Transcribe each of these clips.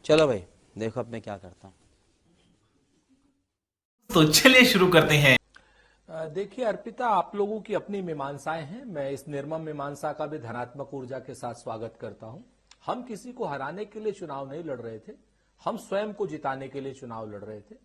चलो भाई देखो अब मैं क्या करता हूँ। तो चलिए शुरू करते हैं। देखिए अर्पिता, आप लोगों की अपनी मीमांसाएं हैं। मैं इस निर्मम मीमांसा का भी धनात्मक ऊर्जा के साथ स्वागत करता हूं। हम किसी को हराने के लिए चुनाव नहीं लड़ रहे थे, हम स्वयं को जिताने के लिए चुनाव लड़ रहे थे।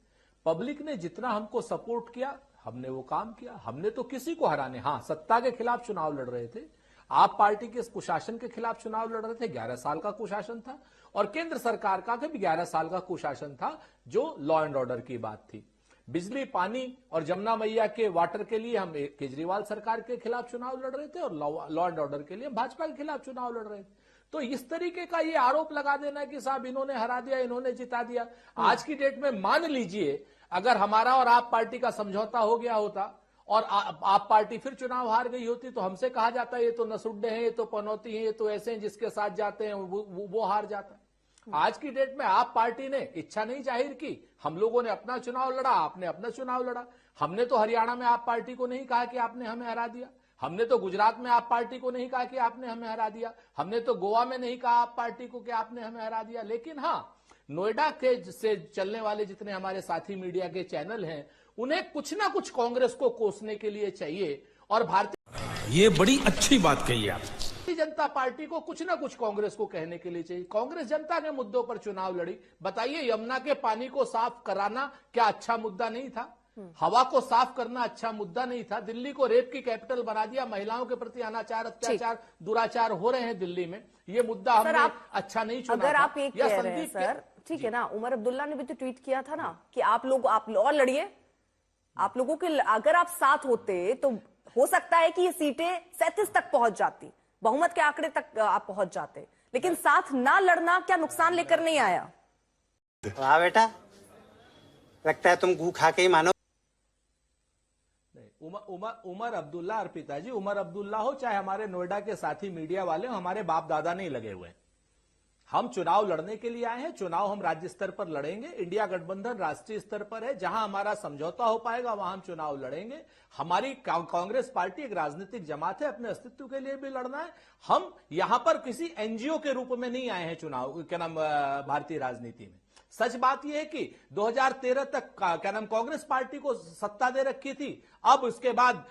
पब्लिक ने जितना हमको सपोर्ट किया हमने वो काम किया। हमने तो किसी को हराने, हाँ, सत्ता के खिलाफ चुनाव लड़ रहे थे। आप पार्टी के कुशासन के खिलाफ चुनाव लड़ रहे थे। 11 साल का कुशासन था और केंद्र सरकार का भी 11 साल का कुशासन था, जो लॉ एंड ऑर्डर की बात थी। बिजली, पानी और जमुना मैया के वाटर के लिए हम केजरीवाल सरकार के खिलाफ चुनाव लड़ रहे थे और लॉ एंड ऑर्डर के लिए हम भाजपा के खिलाफ चुनाव लड़ रहे थे। तो इस तरीके का ये आरोप लगा देना कि साहब इन्होंने हरा दिया, इन्होंने जिता दिया। आज की डेट में मान लीजिए अगर हमारा और आप पार्टी का समझौता हो गया होता और आप पार्टी फिर चुनाव हार गई होती तो हमसे कहा जाता ये तो नसुड्डे हैं, ये तो पनौती हैं, ये तो ऐसे हैं जिसके साथ जाते हैं वो हार जाता। आज की डेट में आप पार्टी ने इच्छा नहीं जाहिर की, हम लोगों ने अपना चुनाव लड़ा, आपने अपना चुनाव लड़ा। हमने तो हरियाणा में आप पार्टी को नहीं कहा कि आपने हमें हरा दिया, हमने तो गुजरात में आप पार्टी को नहीं कहा कि आपने हमें हरा दिया, हमने तो गोवा में नहीं कहा आप पार्टी को कि आपने हमें हरा दिया। लेकिन हाँ, नोएडा के से चलने वाले जितने हमारे साथी मीडिया के चैनल हैं, उन्हें कुछ ना कुछ कांग्रेस को कोसने के लिए चाहिए और भारतीय, ये बड़ी अच्छी बात कही आप। भारतीय जनता पार्टी को कुछ ना कुछ कांग्रेस को कहने के लिए चाहिए। कांग्रेस जनता के मुद्दों पर चुनाव लड़ी। बताइए, यमुना के पानी को साफ कराना क्या अच्छा मुद्दा नहीं था? हवा को साफ करना अच्छा मुद्दा नहीं था? दिल्ली को रेप की कैपिटल बना दिया, महिलाओं के प्रति अनाचार, अत्याचार, दुराचार हो रहे हैं दिल्ली में, ये मुद्दा हमने अच्छा नहीं चुना। अगर आप ये कह रहे हैं सर, ठीक है ना, उमर अब्दुल्ला ने भी तो ट्वीट किया था ना कि आप और लड़िए, आप लोगों के अगर आप साथ होते तो हो सकता है कि ये सीटें 37 तक पहुंच जाती, बहुमत के आंकड़े तक आप पहुंच जाते। लेकिन साथ ना लड़ना क्या नुकसान लेकर नहीं आया? वाह बेटा, लगता है तुम गू खा के ही मानो। उमर अब्दुल्ला, अर्पिता जी, उमर अब्दुल्ला हो चाहे हमारे नोएडा के साथी मीडिया वाले हो, हमारे बाप दादा नहीं लगे हुए। हम चुनाव लड़ने के लिए आए हैं। चुनाव हम राज्य स्तर पर लड़ेंगे। इंडिया गठबंधन राष्ट्रीय स्तर पर है, जहां हमारा समझौता हो पाएगा वहां हम चुनाव लड़ेंगे। हमारी कांग्रेस पार्टी एक राजनीतिक जमात है, अपने अस्तित्व के लिए भी लड़ना है। हम यहां पर किसी एनजीओ के रूप में नहीं आए हैं चुनाव क्या नाम भारतीय राजनीति में। सच बात यह है कि 2013 तक क्या नाम कांग्रेस पार्टी को सत्ता दे रखी थी। अब उसके बाद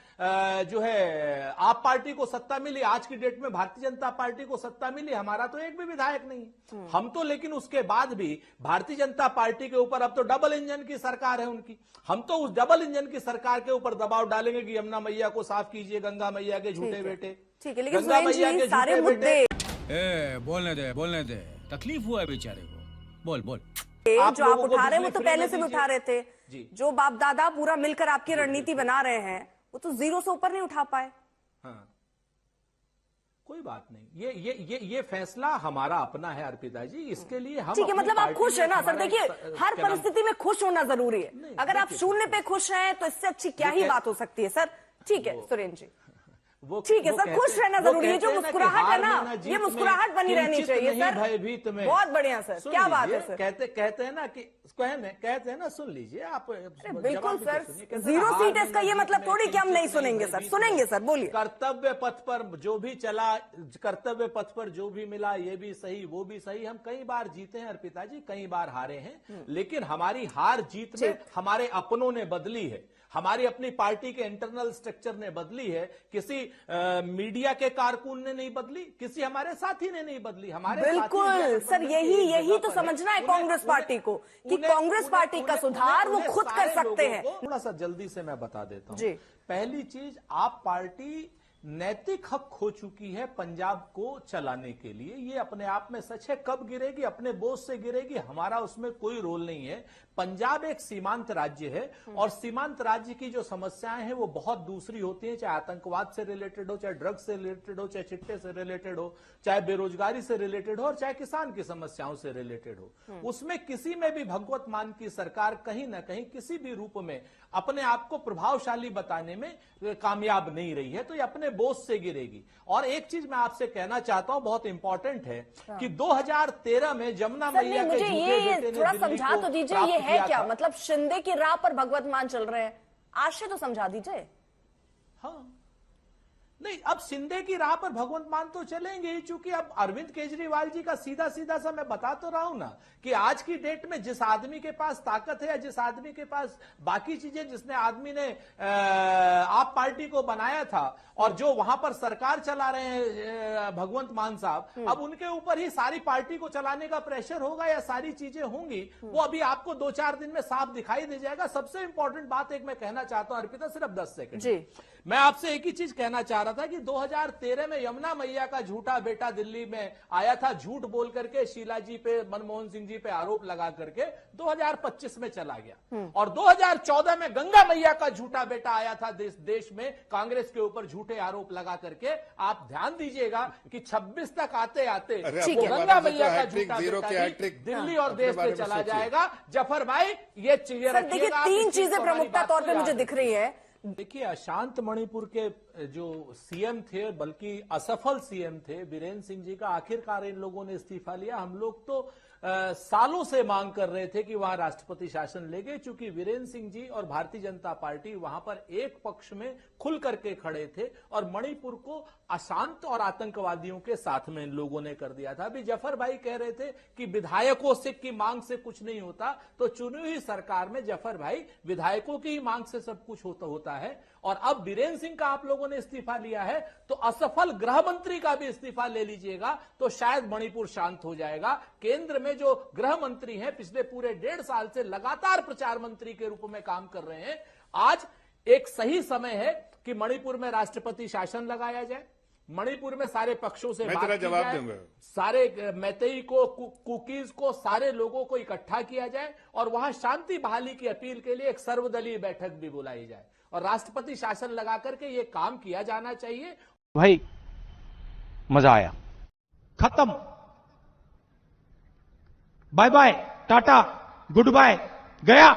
जो है आप पार्टी को सत्ता मिली, आज की डेट में भारतीय जनता पार्टी को सत्ता मिली, हमारा तो एक भी विधायक नहीं। हम तो लेकिन उसके बाद भी भारतीय जनता पार्टी के ऊपर अब तो डबल इंजन की सरकार है उनकी। हम तो उस डबल इंजन की सरकार के ऊपर दबाव डालेंगे कि यमुना मैया को साफ कीजिए, गंगा मैया के झूठे बेटे। ठीक है, लेकिन गंगा मैया के सारे मुद्दे बोलने दे, तकलीफ हुआ है बेचारे को। बोल जो आप उठा रहे हैं वो तो पहले से भी उठा रहे थे। जो बाप दादा पूरा मिलकर आपकी रणनीति बना रहे हैं वो तो जीरो से ऊपर नहीं उठा पाए। हाँ, कोई बात नहीं। ये फैसला हमारा अपना है अर्पिता जी, इसके लिए हम ठीक है, मतलब आप खुश है ना सर? देखिए, हर परिस्थिति में खुश होना जरूरी है। अगर आप शून्य पे खुश हैं तो इससे अच्छी क्या ही बात हो सकती है सर? ठीक है सुरेंद्र जी, ठीक है सर, खुश रहना जरूरी है। जो मुस्कुराहट है ना, ये मुस्कुराहट बनी रहनी चाहिए सर। भयभीत में बहुत बढ़िया सर, क्या बात है सर। कहते हैं ना कि कहते हैं ना, सुन लीजिए आप। बिल्कुल सर, 0 सीट है, इसका ये मतलब थोड़ी कि हम नहीं सुनेंगे सर। सुनेंगे सर, बोलिए। कर्तव्य पथ पर जो भी चला, कर्तव्य पथ पर जो भी मिला, ये भी सही वो भी सही। हम कई बार जीते हैं अर्पिता जी, कई बार हारे हैं, लेकिन हमारी हार जीत में हमारे अपनों ने बदली है, हमारी अपनी पार्टी के इंटरनल स्ट्रक्चर ने बदली है। किसी मीडिया के कारकुन ने नहीं बदली, किसी हमारे साथी ने नहीं बदली। हमारे बिल्कुल सर, यही तो समझना है कांग्रेस पार्टी को कि कांग्रेस पार्टी का सुधार वो खुद कर सकते हैं। थोड़ा सा जल्दी से मैं बता देता हूं। पहली चीज, आप पार्टी नैतिक हक खो चुकी है पंजाब को चलाने के लिए। ये अपने आप में सच है। कब गिरेगी? अपने बोझ से गिरेगी, हमारा उसमें कोई रोल नहीं है। पंजाब एक सीमांत राज्य है और सीमांत राज्य की जो समस्याएं हैं वो बहुत दूसरी होती हैं, चाहे आतंकवाद से रिलेटेड हो, चाहे ड्रग्स से रिलेटेड हो, चाहे चिट्टे से रिलेटेड हो, चाहे बेरोजगारी से रिलेटेड हो और चाहे किसान की समस्याओं से रिलेटेड हो। उसमें किसी में भी भगवत मान की सरकार कहीं ना कहीं किसी भी रूप में अपने आप को प्रभावशाली बताने में कामयाब नहीं रही है, तो ये अपने बोझ से गिरेगी। और एक चीज मैं आपसे कहना चाहता हूं, बहुत इंपॉर्टेंट है कि 2013 में जमुना मैया के झूठे बेटे ने थोड़ा समझा तो दीजिए, ये है क्या? मतलब शिंदे की राह पर भगवत मान चल रहे हैं, आशय तो समझा दीजिए। हाँ, नहीं, अब शिंदे की राह पर भगवंत मान तो चलेंगे ही, चूंकि अब अरविंद केजरीवाल जी का सीधा सीधा सा मैं बता तो रहा हूं ना कि आज की डेट में जिस आदमी के पास ताकत है या जिस आदमी के पास बाकी चीजें, जिसने आदमी ने आप पार्टी को बनाया था और जो वहां पर सरकार चला रहे हैं भगवंत मान साहब, अब उनके ऊपर ही सारी पार्टी को चलाने का प्रेशर होगा या सारी चीजें होंगी, वो अभी आपको 2-4 दिन में साफ दिखाई दे जाएगा। सबसे इंपॉर्टेंट बात एक मैं कहना चाहता हूं अर्पिता, सिर्फ 10 सेकंड जी। मैं आपसे एक ही चीज कहना चाह रहा था कि 2013 में यमुना मैया का झूठा बेटा दिल्ली में आया था, झूठ बोल करके शीला जी पे, मनमोहन सिंह जी पे आरोप लगा करके 2025 में चला गया, और 2014 में गंगा मैया का झूठा बेटा आया था देश में कांग्रेस के ऊपर झूठे आरोप लगा करके। आप ध्यान दीजिएगा कि 26 तक आते आते वो गंगा मैया का झूठा बेटा दिल्ली और देश में चला जाएगा। जफर भाई ये चीजें देखिए, 3 चीजें प्रमुखता तौर पे मुझे दिख रही है। देखिए, अशांत मणिपुर के जो सीएम थे, बल्कि असफल सीएम थे वीरेंद्र सिंह जी का, आखिरकार इन लोगों ने इस्तीफा लिया। हम लोग तो सालों से मांग कर रहे थे कि वहां राष्ट्रपति शासन लेंगे, क्योंकि वीरेंद्र सिंह जी और भारतीय जनता पार्टी वहां पर एक पक्ष में खुल करके खड़े थे और मणिपुर को अशांत और आतंकवादियों के साथ में इन लोगों ने कर दिया था। अभी जफर भाई कह रहे थे कि विधायकों से की मांग से कुछ नहीं होता, तो चुनी हुई सरकार में जफर भाई विधायकों की ही मांग से सब कुछ होता है। और अब वीरेंद्र सिंह का आप लोगों ने इस्तीफा लिया है, तो असफल गृह मंत्री का भी इस्तीफा ले लीजिएगा तो शायद मणिपुर शांत हो जाएगा। केंद्र में जो गृह मंत्री हैं, पिछले पूरे 1.5 साल से लगातार प्रचार मंत्री के रूप में काम कर रहे हैं। आज एक सही समय है कि मणिपुर में राष्ट्रपति शासन लगाया जाए, मणिपुर में सारे पक्षों से बात की जाए, सारे मैतेई को, कुकीज को, सारे लोगों को इकट्ठा किया जाए और वहां शांति बहाली की अपील के लिए एक सर्वदलीय बैठक भी बुलाई जाए और राष्ट्रपति शासन लगा करके ये काम किया जाना चाहिए। भाई मजा आया, खत्म, bye bye, tata, goodbye, गया।